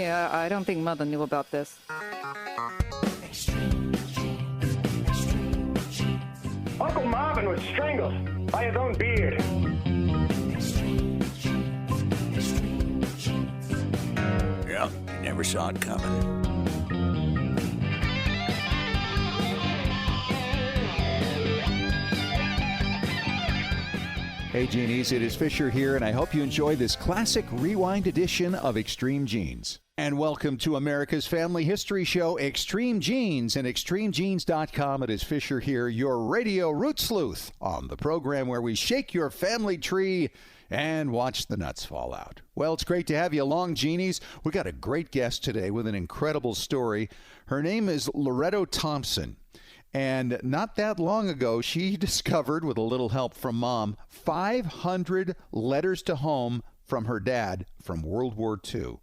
Yeah, I don't think Mother knew about this. Uncle Marvin was strangled by his own beard. Yeah, you never saw it coming. Hey Genies, it is Fisher here, and I hope you enjoy this classic rewind edition of Extreme Genes. And welcome to America's Family History Show, Extreme Genes, and ExtremeGenes.com. It is Fisher here, your radio root sleuth, on the program where we shake your family tree and watch the nuts fall out. Well, it's great to have you along, Genies. We got a great guest today with an incredible story. Her name is Loretto Thompson. And not that long ago, she discovered, with a little help from Mom, 500 letters to home from her dad from World War II.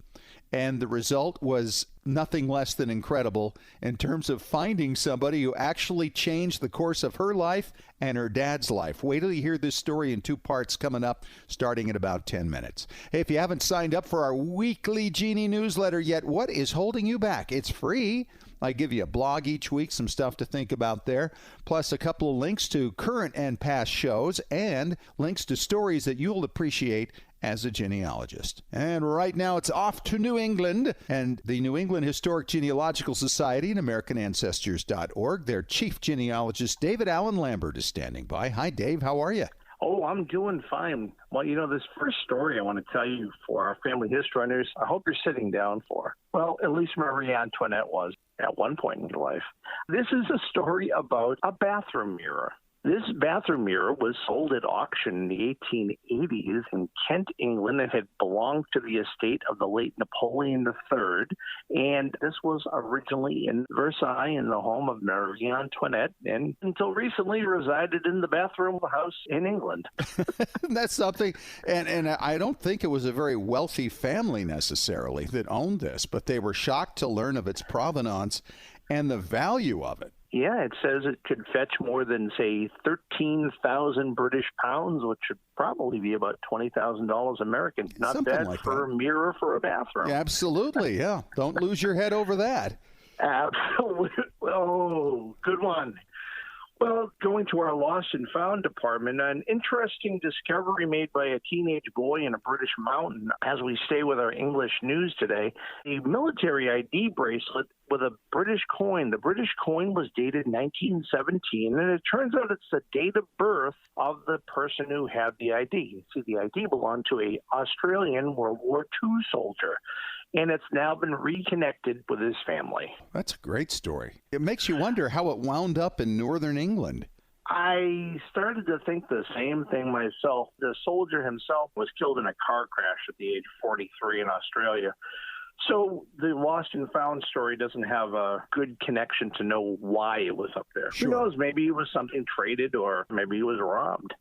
And the result was nothing less than incredible in terms of finding somebody who actually changed the course of her life and her dad's life. Wait till you hear this story in two parts coming up, starting in about 10 minutes. Hey, if you haven't signed up for our weekly Genie newsletter yet, what is holding you back? It's free. I give you a blog each week, some stuff to think about there, plus a couple of links to current and past shows and links to stories that you'll appreciate as a genealogist. And right now it's off to New England and the New England Historic Genealogical Society and AmericanAncestors.org. Their chief genealogist, David Allen Lambert, is standing by. Hi, Dave. How are you? Oh, I'm doing fine. Well, this first story I want to tell you for our family history runners, I hope you're sitting down for. Well, at least Marie Antoinette was at one point in her life. This is a story about a bathroom mirror. This bathroom mirror was sold at auction in the 1880s in Kent, England. It had belonged to the estate of the late Napoleon III, and this was originally in Versailles in the home of Marie Antoinette, and until recently resided in the bathroom house in England. That's something, and I don't think it was a very wealthy family necessarily that owned this, but they were shocked to learn of its provenance and the value of it. Yeah, it says it could fetch more than, say, 13,000 British pounds, which would probably be about $20,000 American. Not Something bad like for that. A mirror for a bathroom. Yeah, absolutely, yeah. Don't lose your head over that. Absolutely. Oh, good one. Well, going to our lost and found department, an interesting discovery made by a teenage boy in a British mountain. As we stay with our English news today, a military ID bracelet with a British coin. The British coin was dated 1917, and it turns out it's the date of birth of the person who had the ID. See, the ID belonged to an Australian World War II soldier, and it's now been reconnected with his family. That's a great story. It makes you wonder how it wound up in northern England. I started to think the same thing myself. The soldier himself was killed in a car crash at the age of 43 in Australia. So the lost and found story doesn't have a good connection to know why it was up there. Sure. Who knows? Maybe it was something traded, or maybe he was robbed.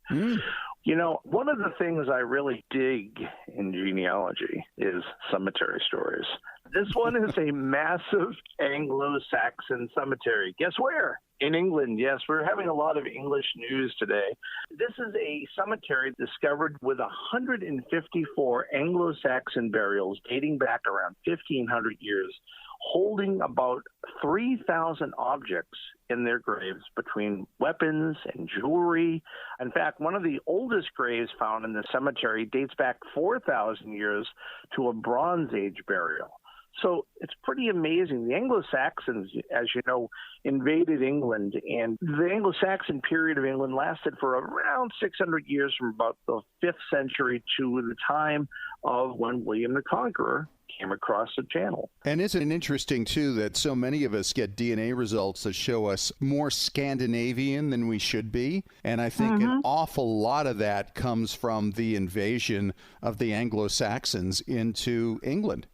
One of the things I really dig in genealogy is cemetery stories. This one is a massive Anglo-Saxon cemetery. Guess where? In England, yes. We're having a lot of English news today. This is a cemetery discovered with 154 Anglo-Saxon burials dating back around 1,500 years, holding about 3,000 objects in their graves between weapons and jewelry. In fact, one of the oldest graves found in the cemetery dates back 4,000 years to a Bronze Age burial. So it's pretty amazing. The Anglo-Saxons, as you know, invaded England, and the Anglo-Saxon period of England lasted for around 600 years, from about the 5th century to the time of when William the Conqueror came across the channel. And isn't it interesting, too, that so many of us get DNA results that show us more Scandinavian than we should be? And I think an awful lot of that comes from the invasion of the Anglo-Saxons into England.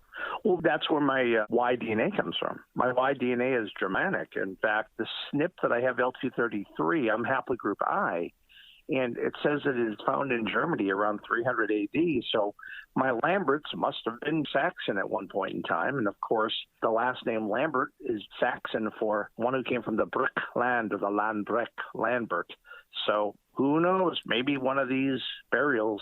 Well, that's where my Y DNA comes from. My Y DNA is Germanic. In fact, the SNP that I have, L233, I'm haplogroup I, and it says that it is found in Germany around 300 AD. So my Lamberts must have been Saxon at one point in time. And of course, the last name Lambert is Saxon for one who came from the Brick land, or the Landbrek, Lambert. So who knows? Maybe one of these burials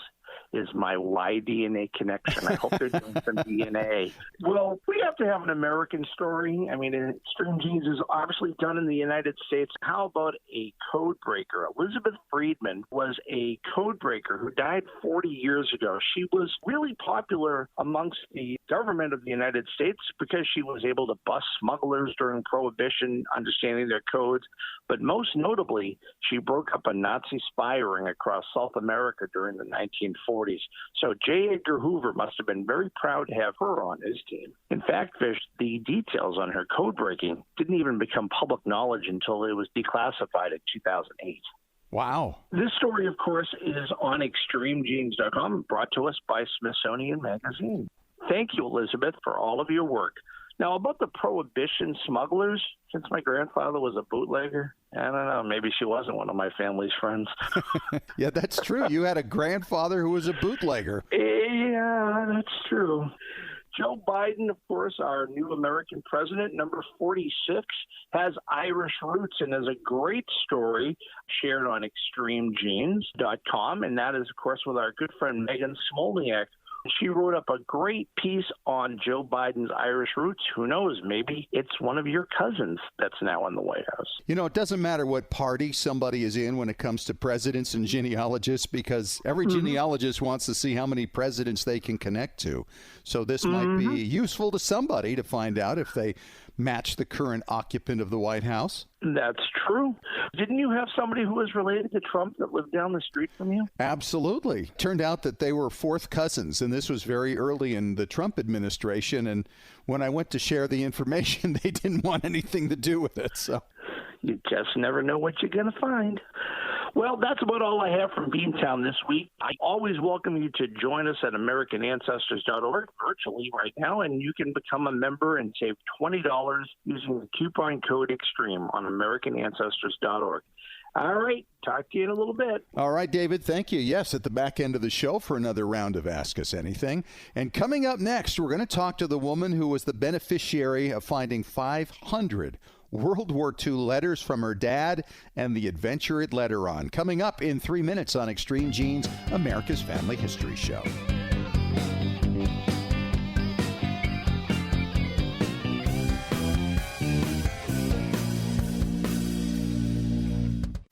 is my Y-DNA connection. I hope they're doing some DNA. Well, we have to have an American story. I mean, Extreme Genes is obviously done in the United States. How about a code breaker? Elizabeth Freedman was a code breaker who died 40 years ago. She was really popular amongst the government of the United States because she was able to bust smugglers during Prohibition, understanding their codes. But most notably, she broke up a Nazi spy ring across South America during the 1940s. So J. Edgar Hoover must have been very proud to have her on his team. In fact, Fish, the details on her code breaking didn't even become public knowledge until it was declassified in 2008. Wow. This story, of course, is on extremegenes.com, brought to us by Smithsonian Magazine. Thank you, Elizabeth, for all of your work. Now, about the Prohibition Smugglers, since my grandfather was a bootlegger, I don't know, maybe she wasn't one of my family's friends. Yeah, that's true. You had a grandfather who was a bootlegger. Yeah, that's true. Joe Biden, of course, our new American president, number 46, has Irish roots and is a great story shared on extremegenes.com. And that is, of course, with our good friend Megan Smolenyak. She wrote up a great piece on Joe Biden's Irish roots. Who knows? Maybe it's one of your cousins that's now in the White House. You know, it doesn't matter what party somebody is in when it comes to presidents and genealogists, because every genealogist wants to see how many presidents they can connect to. So this might be useful to somebody to find out if they match the current occupant of the White House. That's true. Didn't you have somebody who was related to Trump that lived down the street from you? Absolutely. Turned out that they were fourth cousins, and this was very early in the Trump administration. And when I went to share the information, they didn't want anything to do with it. So you just never know what you're going to find. Well, that's about all I have from Beantown this week. I always welcome you to join us at AmericanAncestors.org virtually right now, and you can become a member and save $20 using the coupon code EXTREME on AmericanAncestors.org. All right, talk to you in a little bit. All right, David, thank you. Yes, at the back end of the show for another round of Ask Us Anything. And coming up next, we're going to talk to the woman who was the beneficiary of finding 500 World War II letters from her dad and the adventure it led her on. Coming up in 3 minutes on Extreme Genes, America's Family History Show.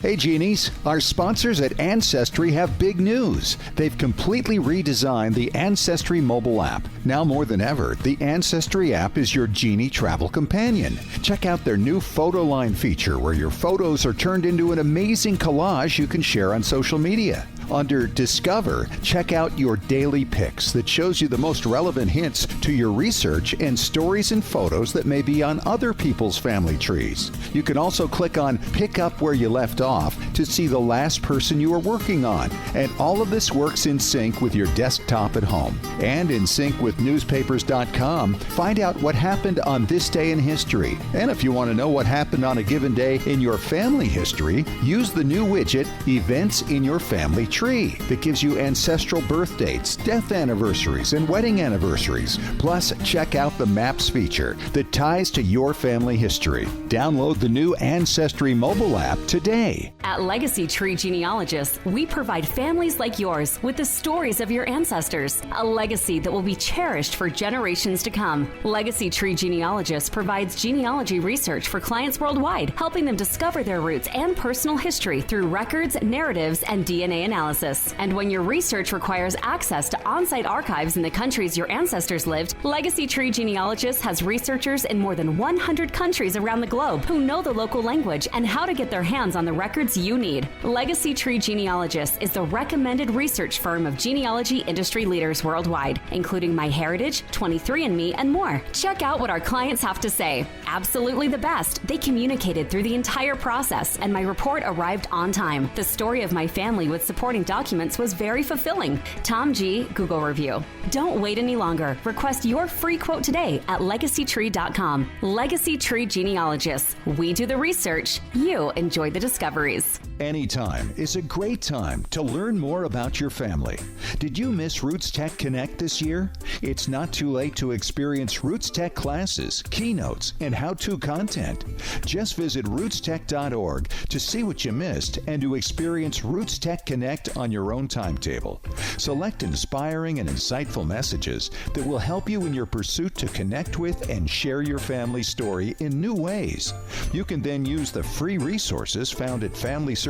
Hey Genies, our sponsors at Ancestry have big news. They've completely redesigned the Ancestry mobile app. Now more than ever, the Ancestry app is your Genie travel companion. Check out their new photo line feature where your photos are turned into an amazing collage you can share on social media. Under Discover, check out your daily picks that shows you the most relevant hints to your research and stories and photos that may be on other people's family trees. You can also click on Pick Up Where You Left Off to see the last person you are working on. And all of this works in sync with your desktop at home. And in sync with newspapers.com, find out what happened on this day in history. And if you want to know what happened on a given day in your family history, use the new widget, Events in Your Family Tree, that gives you ancestral birth dates, death anniversaries, and wedding anniversaries. Plus, check out the Maps feature that ties to your family history. Download the new Ancestry mobile app today. At Legacy Tree Genealogists, we provide families like yours with the stories of your ancestors, a legacy that will be cherished for generations to come. Legacy Tree Genealogists provides genealogy research for clients worldwide, helping them discover their roots and personal history through records, narratives, and DNA analysis. And when your research requires access to on-site archives in the countries your ancestors lived, Legacy Tree Genealogists has researchers in more than 100 countries around the globe who know the local language and how to get their hands on the records you need. Legacy Tree Genealogists is the recommended research firm of genealogy industry leaders worldwide, including MyHeritage, 23andMe, and more. Check out what our clients have to say. Absolutely the best. They communicated through the entire process, and my report arrived on time. The story of my family with supporting documents was very fulfilling. Tom G. Google review. Don't wait any longer. Request your free quote today at legacytree.com. Legacy Tree Genealogists. We do the research. You enjoy the discoveries. Anytime is a great time to learn more about your family. Did you miss Roots Tech Connect this year? It's not too late to experience Roots Tech classes, keynotes, and how-to content. Just visit rootstech.org to see what you missed and to experience Roots Tech Connect on your own timetable. Select inspiring and insightful messages that will help you in your pursuit to connect with and share your family story in new ways. You can then use the free resources found at FamilySearch.org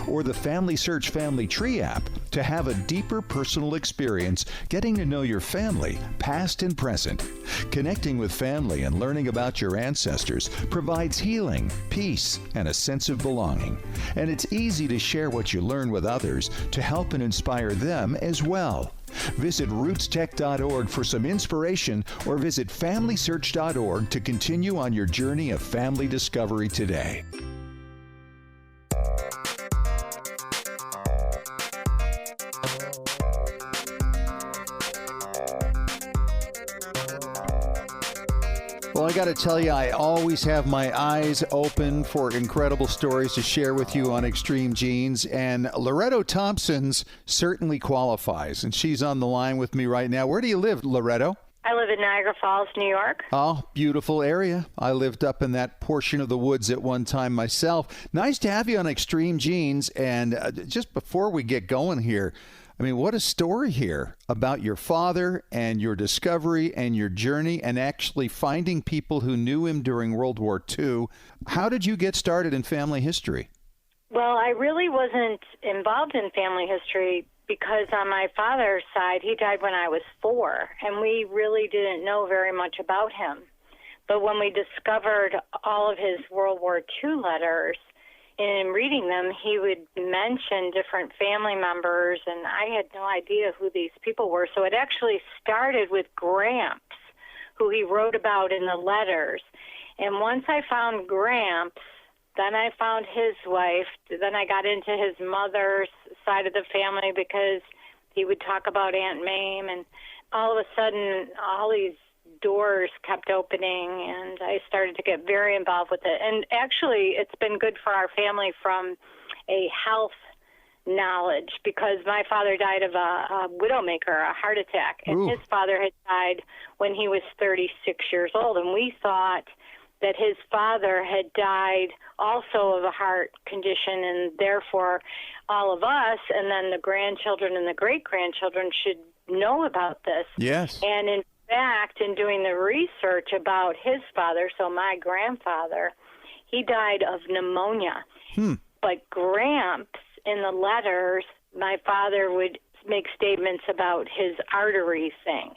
or the Family Search Family Tree app to have a deeper personal experience getting to know your family, past and present. Connecting with family and learning about your ancestors provides healing, peace, and a sense of belonging. And it's easy to share what you learn with others to help and inspire them as well. Visit rootstech.org for some inspiration or visit FamilySearch.org to continue on your journey of family discovery today. Well, I got to tell you, I always have my eyes open for incredible stories to share with you on Extreme Genes, and Loretto Thompson's certainly qualifies, and she's on the line with me right now. Where do you live, Loretto? I live in Niagara Falls, New York. Oh, beautiful area. I lived up in that portion of the woods at one time myself. Nice to have you on Extreme Genes, and just before we get going here, I mean, what a story here about your father and your discovery and your journey and actually finding people who knew him during World War II. How did you get started in family history? Well, I really wasn't involved in family history because on my father's side, he died when I was 4, and we really didn't know very much about him. But when we discovered all of his World War II letters, in reading them, he would mention different family members, and I had no idea who these people were. So it actually started with Gramps, who he wrote about in the letters. And once I found Gramps, then I found his wife. Then I got into his mother's side of the family because he would talk about Aunt Mame, and all of a sudden, all these doors kept opening, and I started to get very involved with it. And actually, it's been good for our family from a health knowledge, because my father died of a widowmaker, a heart attack, and his father had died when he was 36 years old, and we thought that his father had died also of a heart condition, and therefore all of us, and then the grandchildren and the great-grandchildren should know about this. Yes. And in fact, in doing the research about his father, so my grandfather, he died of pneumonia. But Gramps, in the letters, my father would make statements about his artery thing.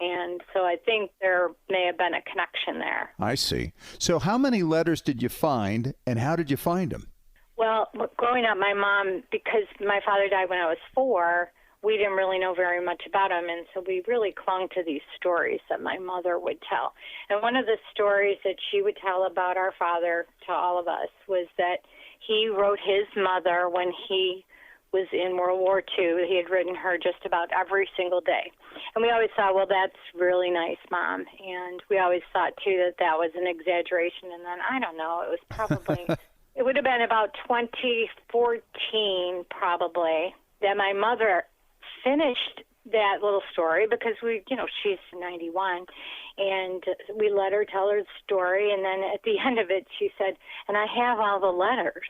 And so I think there may have been a connection there. I see. So how many letters did you find, and how did you find them? Well, growing up, my mom, because my father died when I was 4, we didn't really know very much about him, and so we really clung to these stories that my mother would tell. And one of the stories that she would tell about our father to all of us was that he wrote his mother when he was in World War II. He had written her just about every single day. And we always thought, well, that's really nice, Mom. And we always thought, too, that that was an exaggeration. And then, I don't know, it was probably, it would have been about 2014, probably, that my mother finished that little story, because we, she's 91, and we let her tell her story, and then at the end of it, she said, and I have all the letters.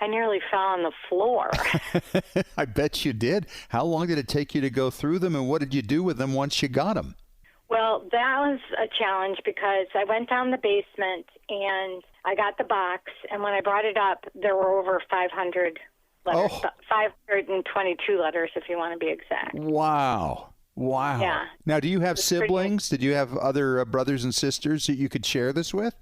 I nearly fell on the floor. I bet you did. How long did it take you to go through them, and what did you do with them once you got them? Well, that was a challenge, because I went down the basement, and I got the box, and when I brought it up, there were over 500 letters, 522 letters, if you want to be exact. Wow. Yeah. Now, do you have siblings? Did you have other brothers and sisters that you could share this with?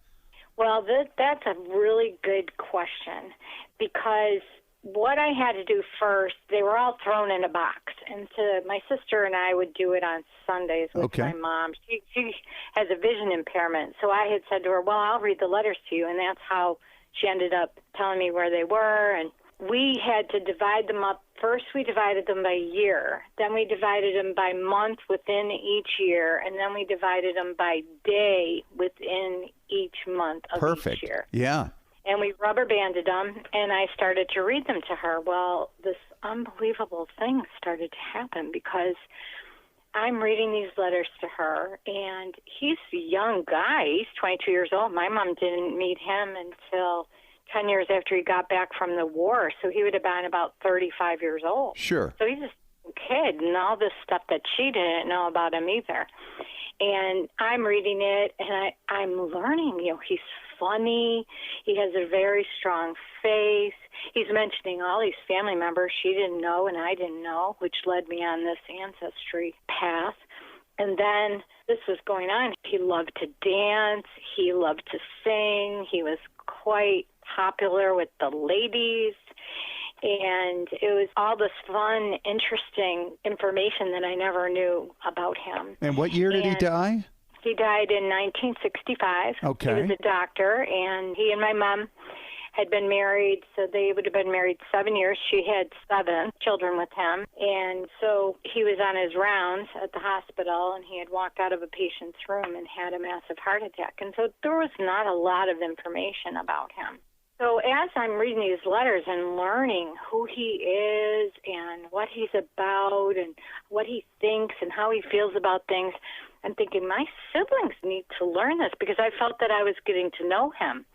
Well, that's a really good question, because what I had to do first, they were all thrown in a box. And so my sister and I would do it on Sundays with my mom. She has a vision impairment. So I had said to her, well, I'll read the letters to you. And that's how she ended up telling me where they were. And we had to divide them up. First, we divided them by year. Then we divided them by month within each year. And then we divided them by day within each month of each year. Yeah. And we rubber banded them, and I started to read them to her. Well, this unbelievable thing started to happen because I'm reading these letters to her, and he's a young guy. He's 22 years old. My mom didn't meet him until 10 years after he got back from the war, so he would have been about 35 years old. Sure. So he's a kid, and all this stuff that she didn't know about him either. And I'm reading it, and I'm learning, he's funny. He has a very strong face. He's mentioning all these family members she didn't know and I didn't know, which led me on this ancestry path. And then this was going on. He loved to dance. He loved to sing. He was quite popular with the ladies. And it was all this fun, interesting information that I never knew about him. And what year did he die? He died in 1965. Okay. He was a doctor, and he and my mom had been married, so they would have been married 7 years. She had 7 children with him, and so he was on his rounds at the hospital, and he had walked out of a patient's room and had a massive heart attack. And so there was not a lot of information about him. So as I'm reading these letters and learning who he is and what he's about and what he thinks and how he feels about things, I'm thinking my siblings need to learn this because I felt that I was getting to know him.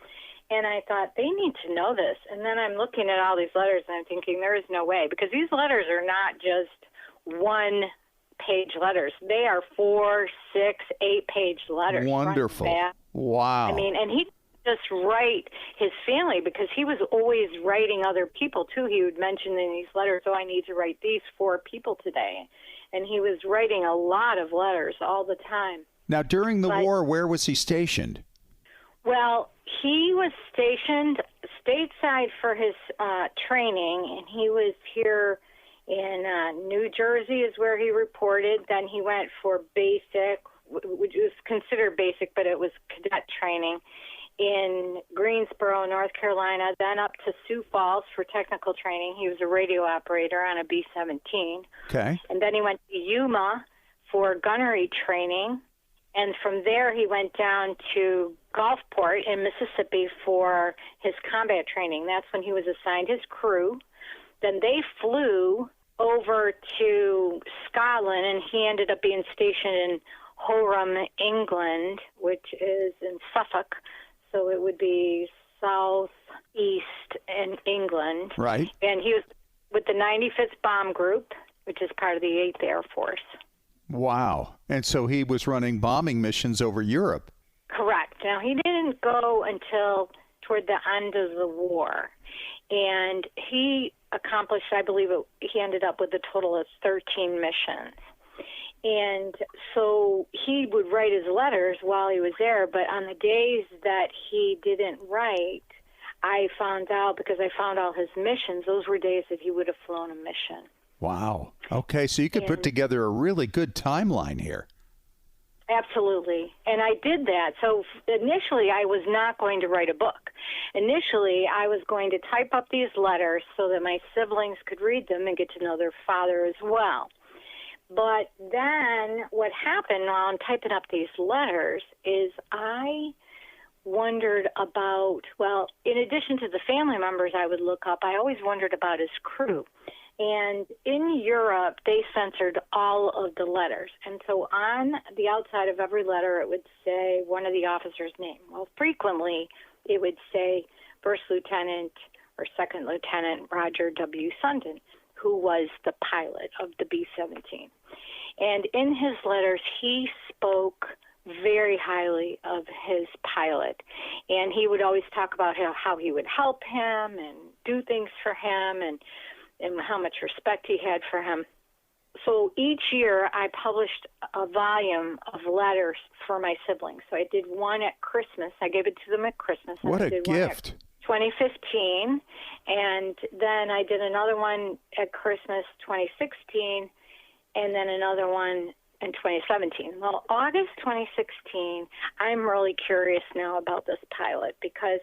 And I thought, they need to know this. And then I'm looking at all these letters and I'm thinking, there is no way, because these letters are not just 1-page letters. They are 4, 6, 8-page letters. Wonderful. Wow. I mean, and he just write his family because he was always writing other people too. He would mention in these letters, I need to write these 4 people today. And he was writing a lot of letters all the time. Now, during the war, where was he stationed? Well, he was stationed stateside for his training, and he was here in New Jersey is where he reported. Then he went for basic, which was considered basic, but it was cadet training, in Greensboro, North Carolina, then up to Sioux Falls for technical training. He was a radio operator on a B-17. Okay. And then he went to Yuma for gunnery training. And from there, he went down to Gulfport in Mississippi for his combat training. That's when he was assigned his crew. Then they flew over to Scotland, and he ended up being stationed in Horeham, England, which is in Suffolk. So it would be southeast in England. Right. And he was with the 95th Bomb Group, which is part of the 8th Air Force. Wow. And so he was running bombing missions over Europe. Correct. Now, he didn't go until toward the end of the war. And he accomplished, I believe, he ended up with a total of 13 missions. And so he would write his letters while he was there, but on the days that he didn't write, I found out, because I found all his missions, those were days that he would have flown a mission. Wow. Okay, so you could put together a really good timeline here. Absolutely. And I did that. So initially, I was not going to write a book. Initially, I was going to type up these letters so that my siblings could read them and get to know their father as well. But then what happened while I'm typing up these letters is I wondered about, well, in addition to the family members I would look up, I always wondered about his crew. And in Europe, they censored all of the letters. And so on the outside of every letter, it would say one of the officers' name. Well, frequently, it would say First Lieutenant or Second Lieutenant Roger W. Sundin, who was the pilot of the B-17. And in his letters, he spoke very highly of his pilot. And he would always talk about how he would help him and do things for him and how much respect he had for him. So each year I published a volume of letters for my siblings. So I did one at Christmas. I gave it to them at Christmas. What a gift. 2015, and then I did another one at Christmas 2016, and then another one in 2017. Well, August 2016, I'm really curious now about this pilot because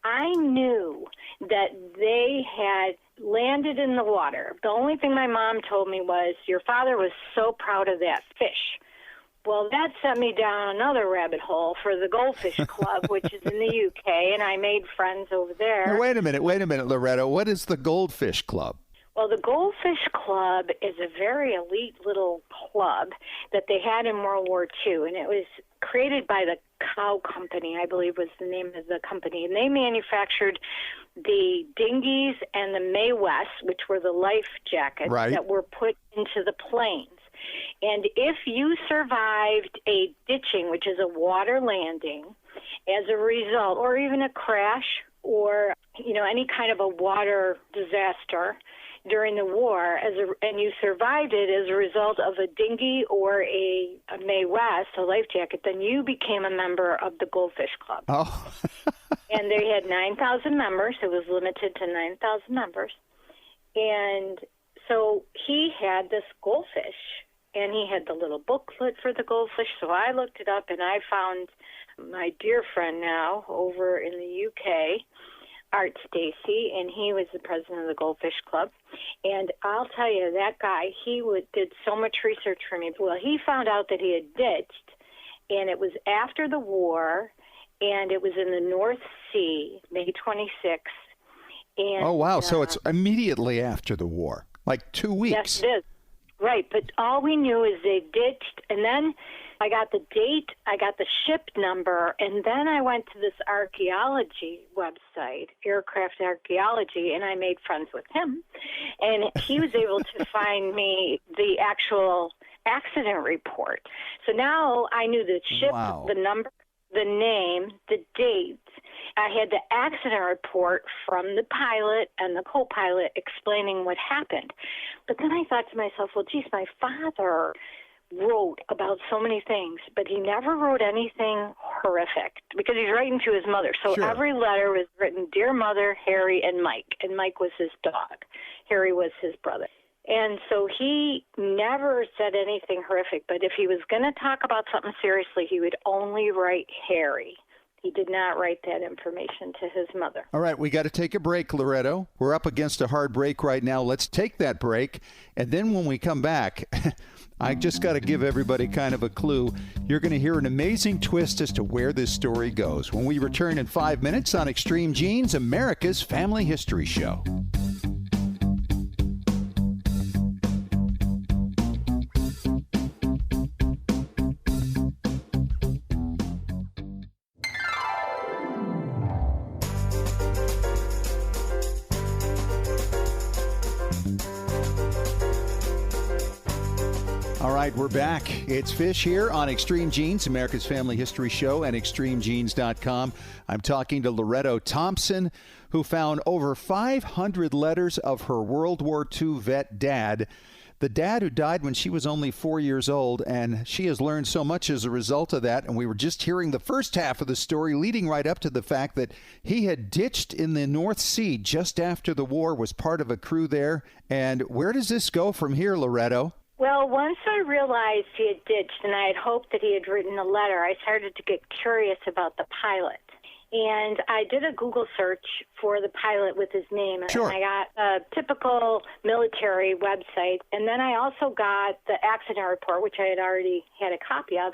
I knew that they had landed in the water. The only thing my mom told me was, your father was so proud of that fish. Well, that sent me down another rabbit hole for the Goldfish Club, which is in the UK, and I made friends over there. Now, wait a minute, Loretto. What is the Goldfish Club? Well, the Goldfish Club is a very elite little club that they had in World War II, and it was created by the Cow Company, I believe was the name of the company, and they manufactured the dinghies and the Mae West, which were the life jackets that were put into the planes. And if you survived a ditching, which is a water landing, as a result, or even a crash or, any kind of a water disaster during the war, and you survived it as a result of a dinghy or a Mae West, a life jacket, then you became a member of the Goldfish Club. Oh. And they had 9,000 members. It was limited to 9,000 members. And so he had this goldfish, and he had the little booklet for the goldfish. So I looked it up, and I found my dear friend now over in the UK, Art Stacy, and he was the president of the Goldfish Club. And I'll tell you, that guy, did so much research for me. Well, he found out that he had ditched, and it was after the war, and it was in the North Sea, May 26th. And, oh, wow. So it's immediately after the war, like 2 weeks. Yes, it is. Right, but all we knew is they ditched, and then I got the date, I got the ship number, and then I went to this archaeology website, Aircraft Archaeology, and I made friends with him. And he was able to find me the actual accident report. So now I knew the ship, the number, the name, the date. I had the accident report from the pilot and the co-pilot explaining what happened. But then I thought to myself, well, geez, my father wrote about so many things, but he never wrote anything horrific because he's writing to his mother. So every letter was written, Dear Mother, Harry, and Mike. And Mike was his dog. Harry was his brother. And so he never said anything horrific, but if he was going to talk about something seriously, he would only write Harry. He did not write that information to his mother. All right, we got to take a break, Loretto. We're up against a hard break right now. Let's take that break, and then when we come back, I just got to give everybody kind of a clue. You're going to hear an amazing twist as to where this story goes when we return in 5 minutes on Extreme Genes, America's Family History Show. All right, we're back. It's Fish here on Extreme Genes, America's Family History Show, and ExtremeGenes.com. I'm talking to Loretto Thompson, who found over 500 letters of her World War II vet dad, the dad who died when she was only 4 years old, and she has learned so much as a result of that. And we were just hearing the first half of the story, leading right up to the fact that he had ditched in the North Sea just after the war, was part of a crew there. And where does this go from here, Loretto? Well, once I realized he had ditched and I had hoped that he had written a letter, I started to get curious about the pilot. And I did a Google search for the pilot with his name. Sure. And I got a typical military website. And then I also got the accident report, which I had already had a copy of.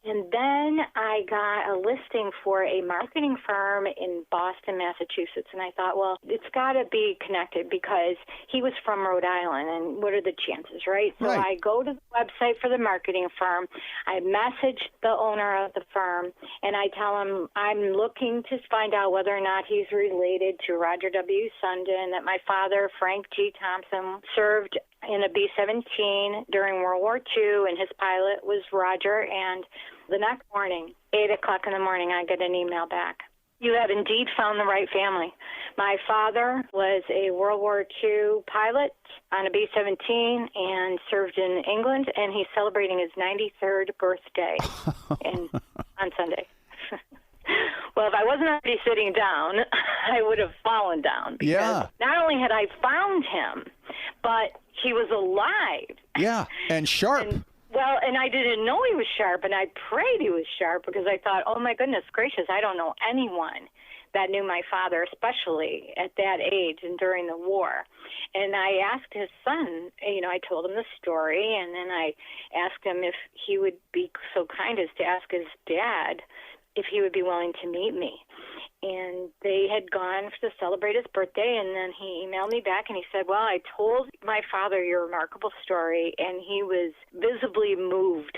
And then I got a listing for a marketing firm in Boston, Massachusetts. And I thought, well, it's got to be connected because he was from Rhode Island. And what are the chances, right? So I go to the website for the marketing firm. I message the owner of the firm. And I tell him I'm looking to find out whether or not he's related to Roger W. Sundin, that my father, Frank G. Thompson, served in a B-17 during World War II, and his pilot was Roger. And the next morning, 8 o'clock in the morning, I get an email back. You have indeed found the right family. My father was a World War II pilot on a B-17 and served in England, and he's celebrating his 93rd birthday on Sunday. Well, if I wasn't already sitting down, I would have fallen down. Because not only had I found him, but he was alive. Yeah, and sharp. And I didn't know he was sharp, and I prayed he was sharp because I thought, oh, my goodness gracious, I don't know anyone that knew my father, especially at that age and during the war. And I asked his son, I told him the story, and then I asked him if he would be so kind as to ask his dad if he would be willing to meet me. And they had gone to celebrate his birthday, and then he emailed me back and he said, well, I told my father your remarkable story, and he was visibly moved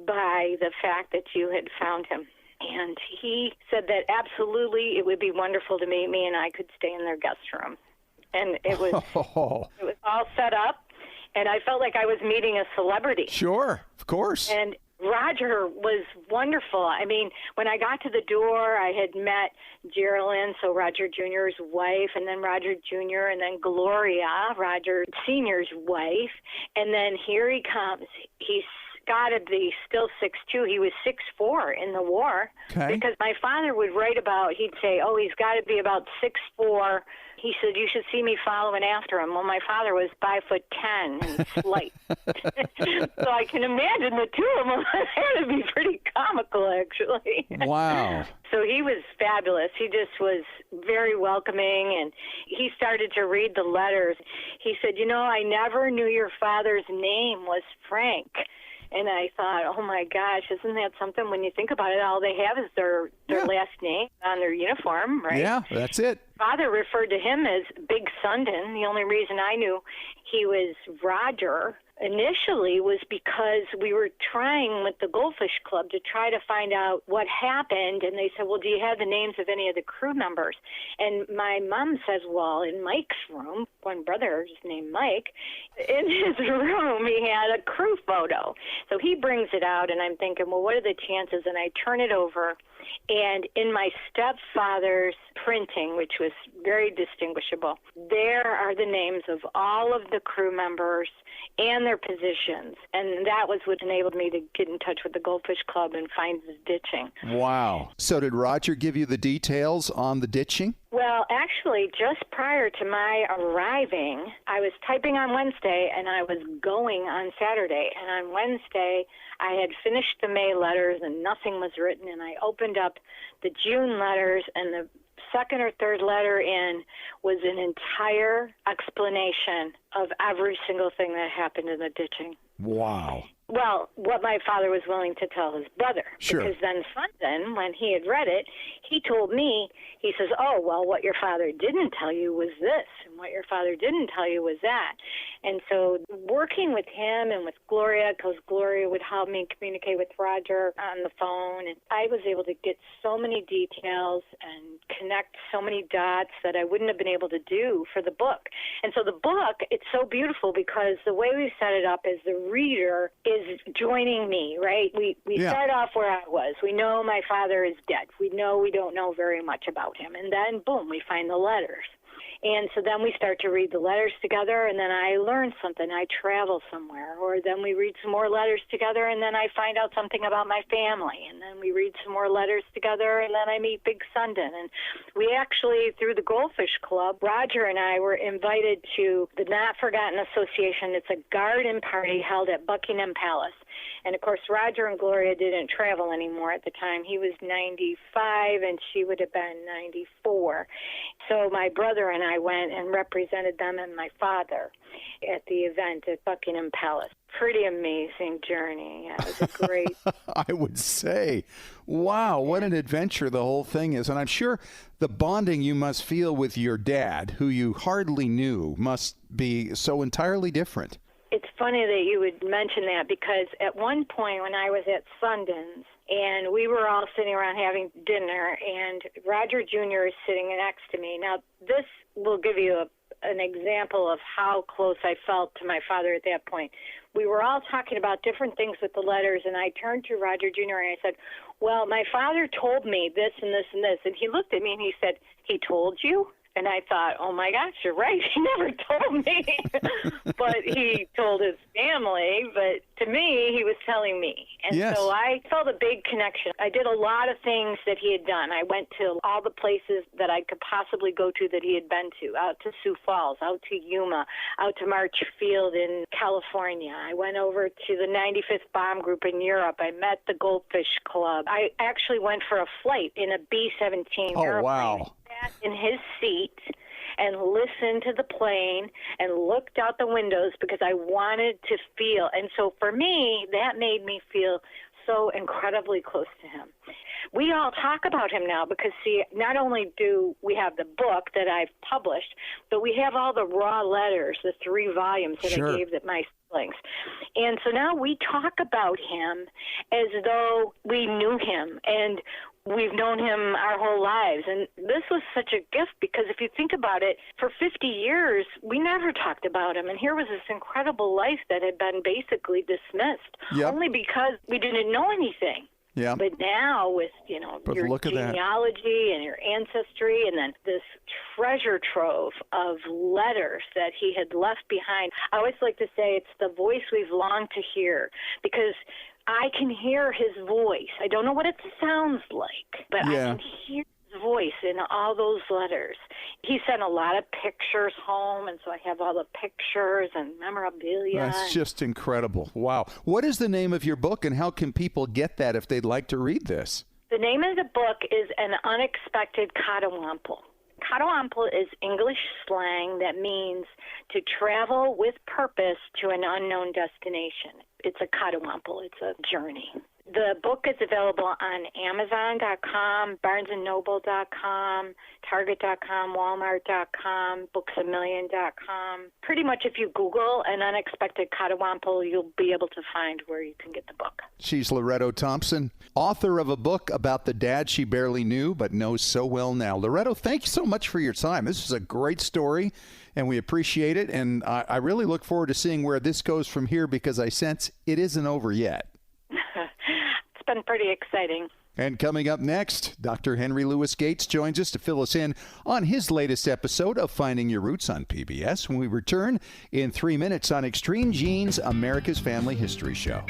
by the fact that you had found him. And he said that absolutely it would be wonderful to meet me and I could stay in their guest room. And it was all set up, and I felt like I was meeting a celebrity. Sure, of course. And Roger was wonderful. I mean, when I got to the door, I had met Geraldine, so Roger Jr.'s wife, and then Roger Jr., and then Gloria, Roger Sr.'s wife. And then here he comes. He's got to be still 6'2". He was 6'4" in the war. Okay. Because my father would write about, he'd say, oh, he's got to be about 6'4". He said, you should see me following after him. Well, my father was 5'10" and slight. So I can imagine the two of them had to be pretty comical, actually. Wow. So he was fabulous. He just was very welcoming, and he started to read the letters. He said, I never knew your father's name was Frank. And I thought, oh, my gosh, isn't that something? When you think about it, all they have is their last name on their uniform, right? Yeah, that's it. Father referred to him as Big Sundon. The only reason I knew he was Roger initially was because we were trying with the Goldfish Club to try to find out what happened. And they said, well, do you have the names of any of the crew members? And my mom says, well, in Mike's room, one brother is named Mike, in his room he had a crew photo. So he brings it out, and I'm thinking, well, what are the chances? And I turn it over, and in my stepfather's printing, which was very distinguishable, there are the names of all of the crew members and their positions. And that was what enabled me to get in touch with the Goldfish Club and find the ditching. Wow. So did Roger give you the details on the ditching? Well, actually, just prior to my arriving, I was typing on Wednesday and I was going on Saturday. And on Wednesday, I had finished the May letters and nothing was written. And I opened up the June letters, and the second or third letter in was an entire explanation of every single thing that happened in the ditching. Wow. Well, what my father was willing to tell his brother. Sure. Because then Sundon, when he had read it, he told me, he says, oh, well, what your father didn't tell you was this, and what your father didn't tell you was that. And so working with him and with Gloria, because Gloria would help me communicate with Roger on the phone, and I was able to get so many details and connect so many dots that I wouldn't have been able to do for the book. And so the book, it's so beautiful because the way we set it up is the reader is joining me, right? We start off where I was. We know my father is dead. We know we don't know very much about him. And then, boom, we find the letters. And so then we start to read the letters together, and then I learn something. I travel somewhere. Or then we read some more letters together, and then I find out something about my family. And then we read some more letters together, and then I meet Big Sundon. And we actually, through the Goldfish Club, Roger and I were invited to the Not Forgotten Association. It's a garden party held at Buckingham Palace. And, of course, Roger and Gloria didn't travel anymore at the time. He was 95, and she would have been 94. So my brother and I went and represented them and my father at the event at Buckingham Palace. Pretty amazing journey. Yeah, it was a great... I would say. Wow, what an adventure the whole thing is. And I'm sure the bonding you must feel with your dad, who you hardly knew, must be so entirely different. It's funny that you would mention that, because at one point when I was at Sundon's and we were all sitting around having dinner, and Roger Jr. is sitting next to me. Now, this will give you an example of how close I felt to my father at that point. We were all talking about different things with the letters, and I turned to Roger Jr. and I said, well, my father told me this and this and this. And he looked at me and he said, he told you? And I thought, oh, my gosh, you're right. He never told me. But he told his family. But to me, he was telling me. And so I felt a big connection. I did a lot of things that he had done. I went to all the places that I could possibly go to that he had been to, out to Sioux Falls, out to Yuma, out to March Field in California. I went over to the 95th Bomb Group in Europe. I met the Goldfish Club. I actually went for a flight in a B-17 airplane. Wow. I sat in his seat and listened to the plane and looked out the windows because I wanted to feel. And so for me, that made me feel so incredibly close to him. We all talk about him now because, see, not only do we have the book that I've published, but we have all the raw letters, the 3 volumes that I gave my siblings. And so now we talk about him as though we knew him and we've known him our whole lives. And this was such a gift because if you think about it, for 50 years, we never talked about him. And here was this incredible life that had been basically dismissed only because we didn't know anything. Yeah. But now with, your genealogy and your ancestry and then this treasure trove of letters that he had left behind, I always like to say it's the voice we've longed to hear because I can hear his voice. I don't know what it sounds like, but I can hear his voice in all those letters. He sent a lot of pictures home, and so I have all the pictures and memorabilia. That's just incredible. Wow. What is the name of your book, and how can people get that if they'd like to read this? The name of the book is An Unexpected Catawample. Catawample is English slang that means to travel with purpose to an unknown destination. It's a catawample. It's a journey. The book is available on Amazon.com, BarnesandNoble.com, Target.com, Walmart.com, BooksAMillion.com. Pretty much if you Google An Unexpected Catawample, you'll be able to find where you can get the book. She's Loretto Thompson, author of a book about the dad she barely knew but knows so well now. Loretto, thank you so much for your time. This is a great story, and we appreciate it. And I really look forward to seeing where this goes from here because I sense it isn't over yet. It's been pretty exciting. And coming up next, Dr. Henry Louis Gates joins us to fill us in on his latest episode of Finding Your Roots on PBS when we return in 3 minutes on Extreme Genes, America's Family History Show.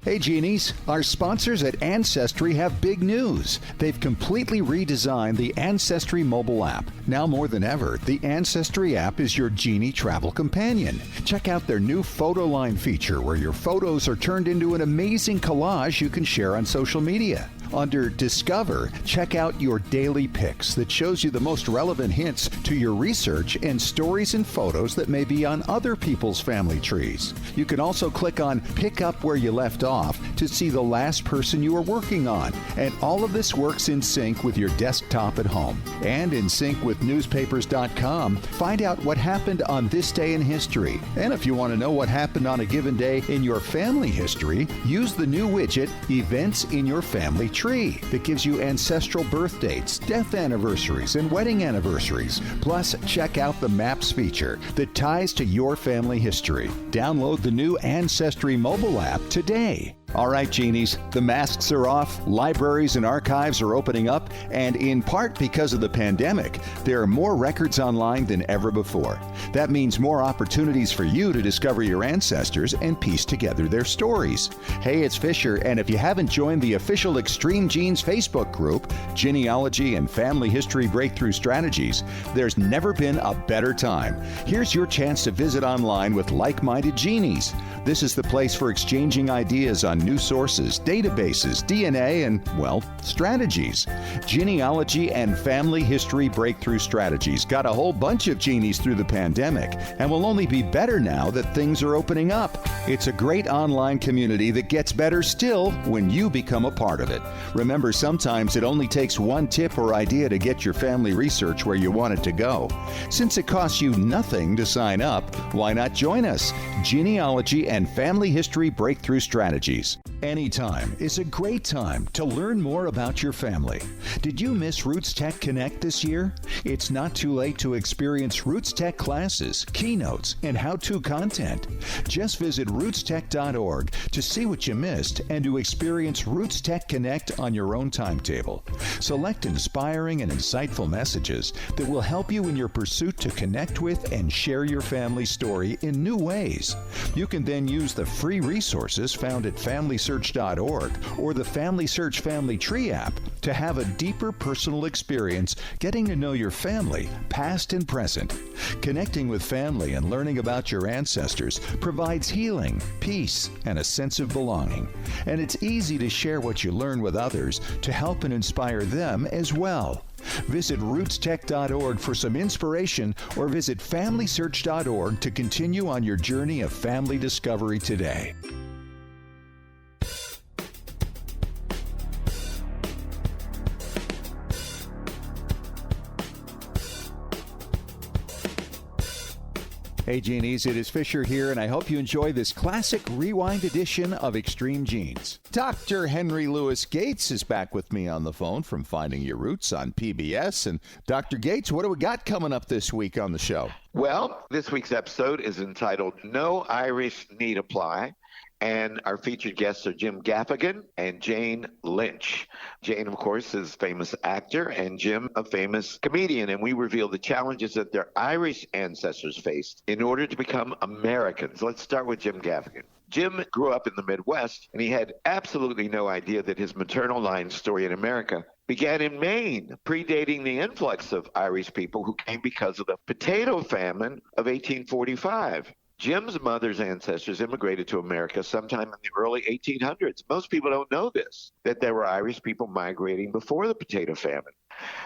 Hey Genies, our sponsors at Ancestry have big news. They've completely redesigned the Ancestry mobile app. Now more than ever, the Ancestry app is your Genie travel companion. Check out their new photo line feature where your photos are turned into an amazing collage you can share on social media. Under Discover, check out your daily picks that shows you the most relevant hints to your research and stories and photos that may be on other people's family trees. You can also click on Pick Up Where You Left Off to see the last person you are working on. And all of this works in sync with your desktop at home. And in sync with newspapers.com, find out what happened on this day in history. And if you want to know what happened on a given day in your family history, use the new widget, Events in Your Family Tree, that gives you ancestral birth dates, death anniversaries, and wedding anniversaries. Plus, check out the Maps feature that ties to your family history. Download the new Ancestry mobile app today. All right, Genies, the masks are off, libraries and archives are opening up, and in part because of the pandemic, there are more records online than ever before. That means more opportunities for you to discover your ancestors and piece together their stories. Hey, it's Fisher, and if you haven't joined the official Extreme Genes Facebook group, Genealogy and Family History Breakthrough Strategies, there's never been a better time. Here's your chance to visit online with like-minded Genies. This is the place for exchanging ideas on new sources, databases, DNA, and, well, strategies. Genealogy and Family History Breakthrough Strategies got a whole bunch of genies through the pandemic and will only be better now that things are opening up. It's a great online community that gets better still when you become a part of it. Remember, sometimes it only takes one tip or idea to get your family research where you want it to go. Since it costs you nothing to sign up, why not join us? Genealogy and Family History Breakthrough Strategies. Anytime is a great time to learn more about your family. Did you miss Roots Tech Connect this year? It's not too late to experience Roots Tech classes, keynotes, and how-to content. Just visit rootstech.org to see what you missed and to experience Roots Tech Connect on your own timetable. Select inspiring and insightful messages that will help you in your pursuit to connect with and share your family story in new ways. You can then use the free resources found at FamilySearch.org or the Family Search Family Tree app to have a deeper personal experience getting to know your family, past and present. Connecting with family and learning about your ancestors provides healing, peace, and a sense of belonging. And it's easy to share what you learn with others to help and inspire them as well. Visit rootstech.org for some inspiration or visit FamilySearch.org to continue on your journey of family discovery today. Hey Genies, it is Fisher here, and I hope you enjoy this classic rewind edition of Extreme Genes. Dr. Henry Louis Gates is back with me on the phone from Finding Your Roots on PBS. And Dr. Gates, what do we got coming up this week on the show? Well, this week's episode is entitled No Irish Need Apply. And our featured guests are Jim Gaffigan and Jane Lynch. Jane, of course, is a famous actor, and Jim, a famous comedian. And we reveal the challenges that their Irish ancestors faced in order to become Americans. Let's start with Jim Gaffigan. Jim grew up in the Midwest, and he had absolutely no idea that his maternal line story in America began in Maine, predating the influx of Irish people who came because of the potato famine of 1845. Jim's mother's ancestors immigrated to America sometime in the early 1800s. Most people don't know this, that there were Irish people migrating before the potato famine.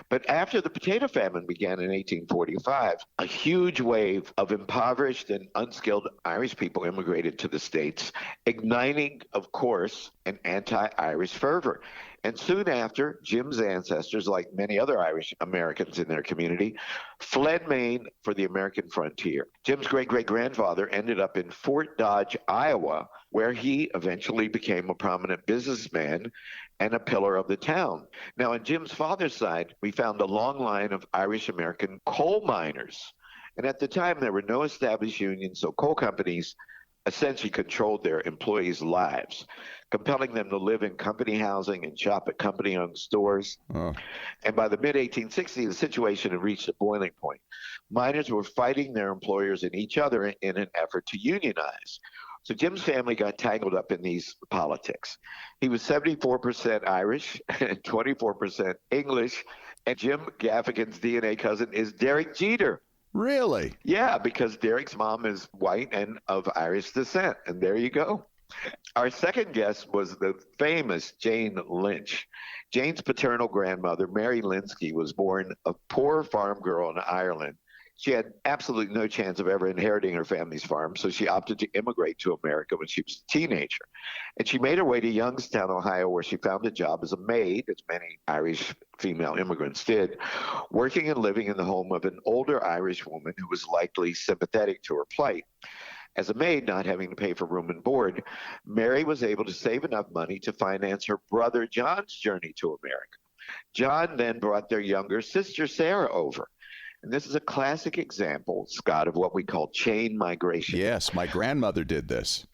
But after the potato famine began in 1845, a huge wave of impoverished and unskilled Irish people immigrated to the States, igniting, of course, an anti-Irish fervor. And soon after, Jim's ancestors, like many other Irish Americans in their community, fled Maine for the American frontier. Jim's great-great-grandfather ended up in Fort Dodge, Iowa, where he eventually became a prominent businessman and a pillar of the town. Now, on Jim's father's side, we found a long line of Irish-American coal miners. And at the time, there were no established unions, so coal companies essentially controlled their employees' lives, compelling them to live in company housing and shop at company-owned stores. And by the mid-1860s, the situation had reached a boiling point. Miners were fighting their employers and each other in an effort to unionize. So Jim's family got tangled up in these politics. He was 74% Irish and 24% English, and Jim Gaffigan's DNA cousin is Derek Jeter. Really? Yeah, because Derek's mom is white and of Irish descent, and there you go. Our second guest was the famous Jane Lynch. Jane's paternal grandmother, Mary Linsky, was born a poor farm girl in Ireland. She had absolutely no chance of ever inheriting her family's farm, so she opted to immigrate to America when she was a teenager. And she made her way to Youngstown, Ohio, where she found a job as a maid, as many Irish female immigrants did, working and living in the home of an older Irish woman who was likely sympathetic to her plight. As a maid, not having to pay for room and board, Mary was able to save enough money to finance her brother John's journey to America. John then brought their younger sister Sarah over. And this is a classic example, Scott, of what we call chain migration. Yes, my grandmother did this.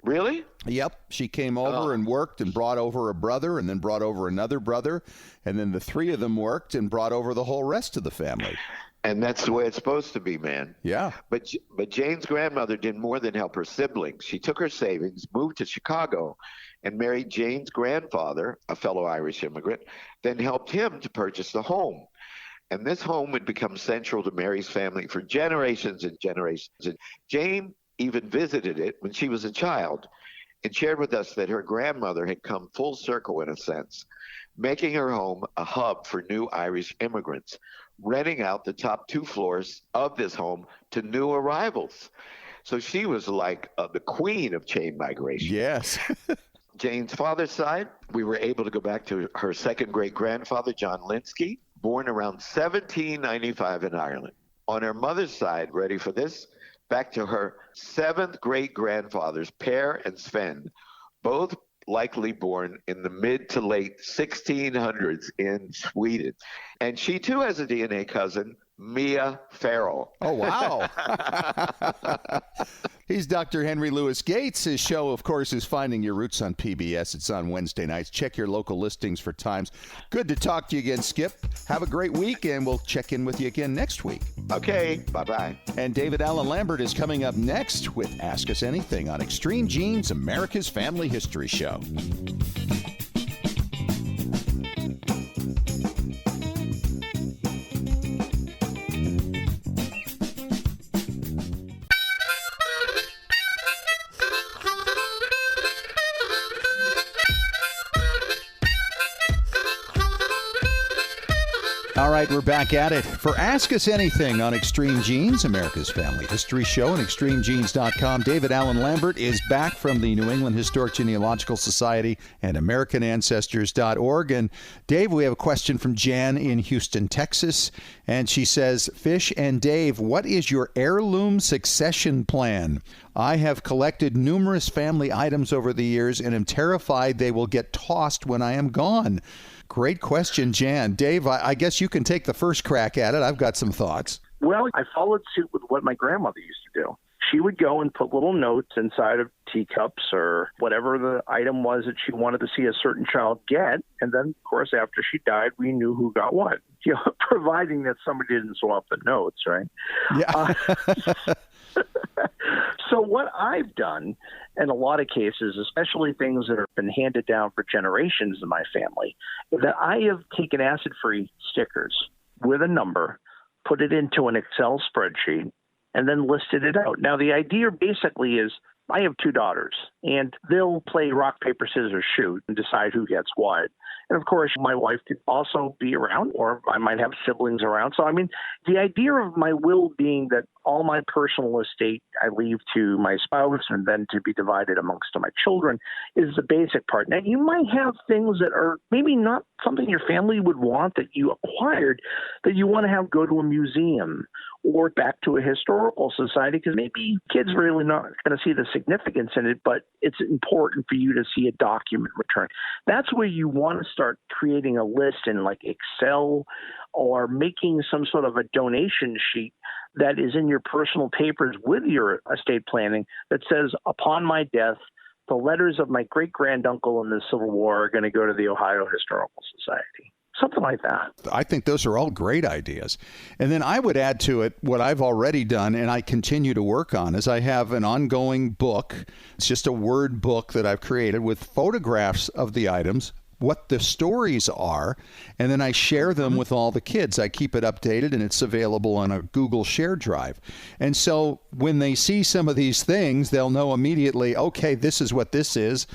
Really? Yep. She came over and worked and brought over a brother and then brought over another brother. And then the three of them worked and brought over the whole rest of the family. And that's the way it's supposed to be, man. Yeah. But Jane's grandmother did more than help her siblings. She took her savings, moved to Chicago, and married Jane's grandfather, a fellow Irish immigrant, then helped him to purchase the home. And this home would become central to Mary's family for generations and generations. And Jane even visited it when she was a child and shared with us that her grandmother had come full circle, in a sense, making her home a hub for new Irish immigrants, renting out the top 2 floors of this home to new arrivals. So she was like the queen of chain migration. Yes. Jane's father's side, we were able to go back to her second great-grandfather, John Linsky, born around 1795 in Ireland. On her mother's side, ready for this, back to her 7th great-grandfathers, Per and Sven, both likely born in the mid to late 1600s in Sweden. And she too has a DNA cousin, Mia Farrell. Oh, wow. He's Dr. Henry Louis Gates. His show, of course, is Finding Your Roots on PBS. It's on Wednesday nights. Check your local listings for times. Good to talk to you again, Skip. Have a great week, and we'll check in with you again next week. Okay, bye-bye. And David Allen Lambert is coming up next with Ask Us Anything on Extreme Genes, America's Family History Show. All right, we're back at it for Ask Us Anything on Extreme Genes, America's Family History Show, and ExtremeGenes.com. David Allen Lambert is back from the New England Historic Genealogical Society and AmericanAncestors.org. And Dave, we have a question from Jan in Houston, Texas. And she says, Fish and Dave, what is your heirloom succession plan? I have collected numerous family items over the years and am terrified they will get tossed when I am gone. Great question, Jan. Dave, I guess you can take the first crack at it. I've got some thoughts. Well, I followed suit with what my grandmother used to do. She would go and put little notes inside of teacups or whatever the item was that she wanted to see a certain child get. And then, of course, after she died, we knew who got what, providing that somebody didn't swap the notes, right? Yeah. So what I've done in a lot of cases, especially things that have been handed down for generations in my family, is that I have taken acid-free stickers with a number, put it into an Excel spreadsheet, and then listed it out. Now, the idea basically is I have two daughters, and they'll play rock, paper, scissors, shoot and decide who gets what. And, of course, my wife could also be around, or I might have siblings around. So, I mean, the idea of my will being that all my personal estate I leave to my spouse and then to be divided amongst my children is the basic part. Now, you might have things that are maybe not something your family would want that you acquired that you want to have go to a museum or back to a historical society, because maybe kids really not going to see the significance in it, but it's important for you to see a document return. That's where you want to start creating a list in like Excel or making some sort of a donation sheet that is in your personal papers with your estate planning that says, upon my death, the letters of my great-granduncle in the Civil War are going to go to the Ohio Historical Society. Something like that. I think those are all great ideas. And then I would add to it what I've already done and I continue to work on is I have an ongoing book. It's just a word book that I've created with photographs of the items, what the stories are, and then I share them with all the kids. I keep it updated, and it's available on a Google Share Drive. And so when they see some of these things, they'll know immediately, okay, this is what this is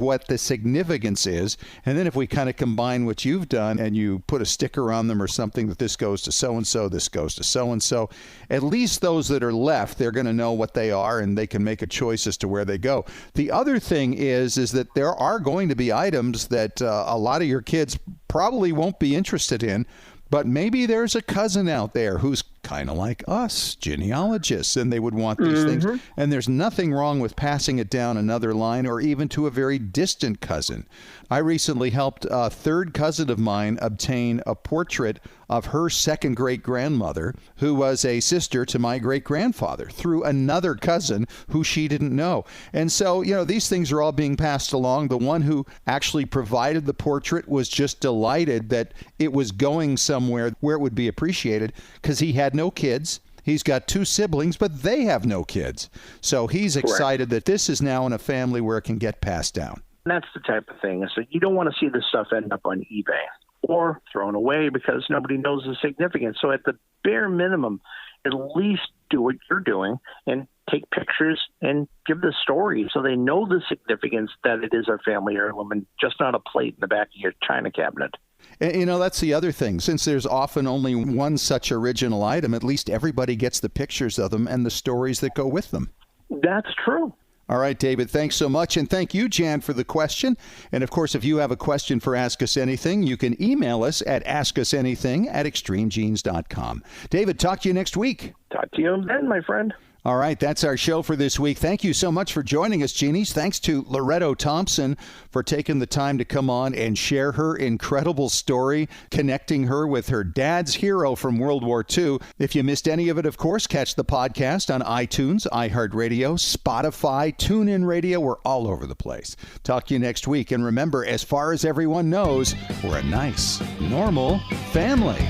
what the significance is. And then if we kind of combine what you've done and you put a sticker on them or something that this goes to so-and-so, this goes to so-and-so, at least those that are left, they're going to know what they are, and they can make a choice as to where they go. The other thing is that there are going to be items that a lot of your kids probably won't be interested in, but maybe there's a cousin out there who's kind of like us, genealogists, and they would want these things. And there's nothing wrong with passing it down another line or even to a very distant cousin. I recently helped a third cousin of mine obtain a portrait of her second great-grandmother, who was a sister to my great-grandfather, through another cousin who she didn't know. And so, these things are all being passed along. The one who actually provided the portrait was just delighted that it was going somewhere where it would be appreciated, because he had no kids. He's got two siblings, but they have no kids. So he's excited that this is now in a family where it can get passed down. That's the type of thing. So you don't want to see this stuff end up on eBay or thrown away because nobody knows the significance. So at the bare minimum, at least do what you're doing and take pictures and give the story so they know the significance that it is a family heirloom and just not a plate in the back of your china cabinet. And, that's the other thing. Since there's often only one such original item, at least everybody gets the pictures of them and the stories that go with them. That's true. All right, David, thanks so much. And thank you, Jan, for the question. And, of course, if you have a question for Ask Us Anything, you can email us at askusanything@extremegenes.com. David, talk to you next week. Talk to you then, my friend. All right, that's our show for this week. Thank you so much for joining us, Jeannies. Thanks to Loretto Thompson for taking the time to come on and share her incredible story, connecting her with her dad's hero from World War II. If you missed any of it, of course, catch the podcast on iTunes, iHeartRadio, Spotify, TuneIn Radio. We're all over the place. Talk to you next week. And remember, as far as everyone knows, we're a nice, normal family.